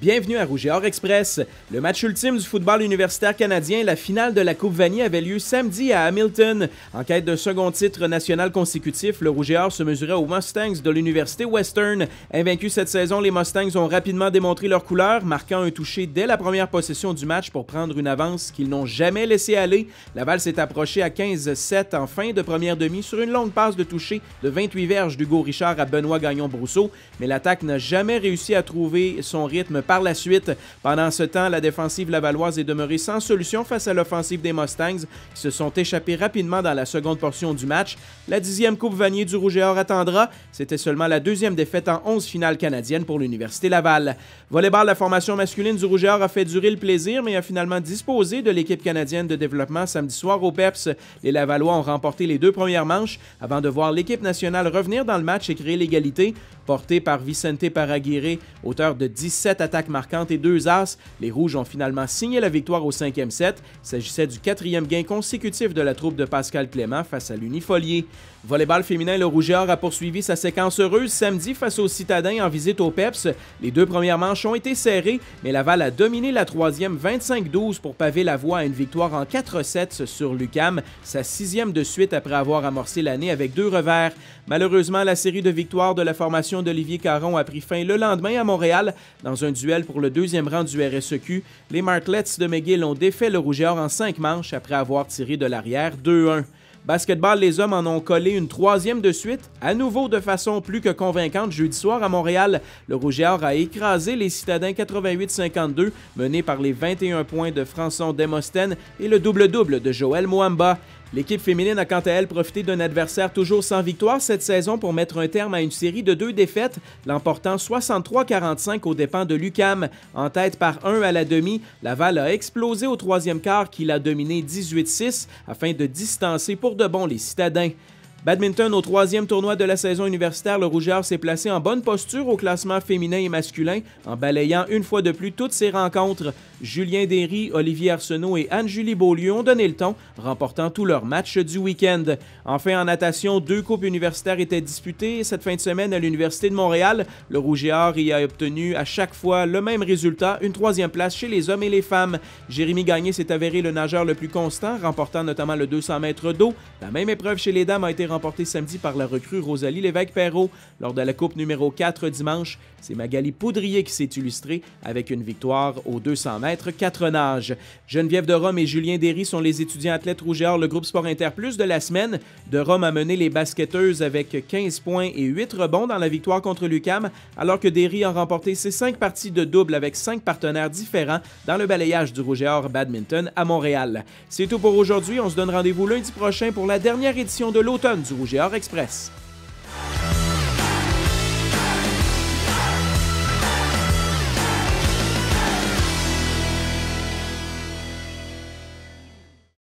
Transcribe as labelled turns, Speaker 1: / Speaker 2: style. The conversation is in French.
Speaker 1: Bienvenue à Rouge et Or Express. Le match ultime du football universitaire canadien, la finale de la Coupe Vanier, avait lieu samedi à Hamilton. En quête d'un second titre national consécutif, le Rouge et Or se mesurait aux Mustangs de l'Université Western. Invaincus cette saison, les Mustangs ont rapidement démontré leur couleur, marquant un touché dès la première possession du match pour prendre une avance qu'ils n'ont jamais laissé aller. Laval s'est approché à 15-7 en fin de première demi sur une longue passe de toucher de 28 verges d'Hugo Richard à Benoît Gagnon-Brousseau, mais l'attaque n'a jamais réussi à trouver son rythme par la suite. Pendant ce temps, la défensive lavalloise est demeurée sans solution face à l'offensive des Mustangs, qui se sont échappés rapidement dans la seconde portion du match. La 10e Coupe Vanier du Rouge et Or attendra. C'était seulement la deuxième défaite en 11 finales canadiennes pour l'Université Laval. Volleyball, la formation masculine du Rouge et Or a fait durer le plaisir, mais a finalement disposé de l'équipe canadienne de développement samedi soir au PEPS. Les Lavallois ont remporté les deux premières manches avant de voir l'équipe nationale revenir dans le match et créer l'égalité. Porté par Vicente Paraguirre, auteur de 17 attaques marquantes et 2 as, les Rouges ont finalement signé la victoire au 5e set. Il s'agissait du 4e gain consécutif de la troupe de Pascal Clément face à l'Unifolier. Volleyball féminin, le Rouge et Or a poursuivi sa séquence heureuse samedi face aux Citadins en visite au PEPS. Les deux premières manches ont été serrées, mais Laval a dominé la troisième 25-12 pour paver la voie à une victoire en 4 sets sur l'UQAM, sa 6e de suite après avoir amorcé l'année avec 2 revers. Malheureusement, la série de victoires de la formation d'Olivier Caron a pris fin le lendemain à Montréal. Dans un duel pour le 2e rang du RSEQ, les Martlets de McGill ont défait le Rouge et Or en 5 manches après avoir tiré de l'arrière 2-1. Basketball, les hommes en ont collé une 3e de suite, à nouveau de façon plus que convaincante jeudi soir à Montréal. Le Rouge et Or a écrasé les Citadins 88-52, menés par les 21 points de Françon Demosthène et le double-double de Joël Moamba. L'équipe féminine a quant à elle profité d'un adversaire toujours sans victoire cette saison pour mettre un terme à une série de 2 défaites, l'emportant 63-45 aux dépens de l'UQAM. En tête par 1 à la demi, Laval a explosé au 3e quart qu'il a dominé 18-6 afin de distancer pour de bon les Citadins. Badminton, au 3e tournoi de la saison universitaire, le Rouge et Or s'est placé en bonne posture au classement féminin et masculin en balayant une fois de plus toutes ses rencontres. Julien Derry, Olivier Arsenault et Anne-Julie Beaulieu ont donné le ton, remportant tous leurs matchs du week-end. Enfin, en natation, 2 coupes universitaires étaient disputées cette fin de semaine à l'Université de Montréal. Le Rouge et Or y a obtenu à chaque fois le même résultat, une 3e place chez les hommes et les femmes. Jérémy Gagné s'est avéré le nageur le plus constant, remportant notamment le 200 mètres d'eau. La même épreuve chez les dames a été remportée samedi par la recrue Rosalie Lévesque-Perrault. Lors de la coupe numéro 4 dimanche, c'est Magali Poudrier qui s'est illustrée avec une victoire aux 200 mètres 4 nages. Geneviève Derome et Julien Derry sont les étudiants athlètes Rouge et Or, le groupe Sport Inter Plus de la semaine. Derome a mené les basketteuses avec 15 points et 8 rebonds dans la victoire contre l'UQAM, alors que Derry a remporté ses 5 parties de double avec 5 partenaires différents dans le balayage du Rouge et Or Badminton à Montréal. C'est tout pour aujourd'hui. On se donne rendez-vous lundi prochain pour la dernière édition de l'automne du Rouge et Or Express.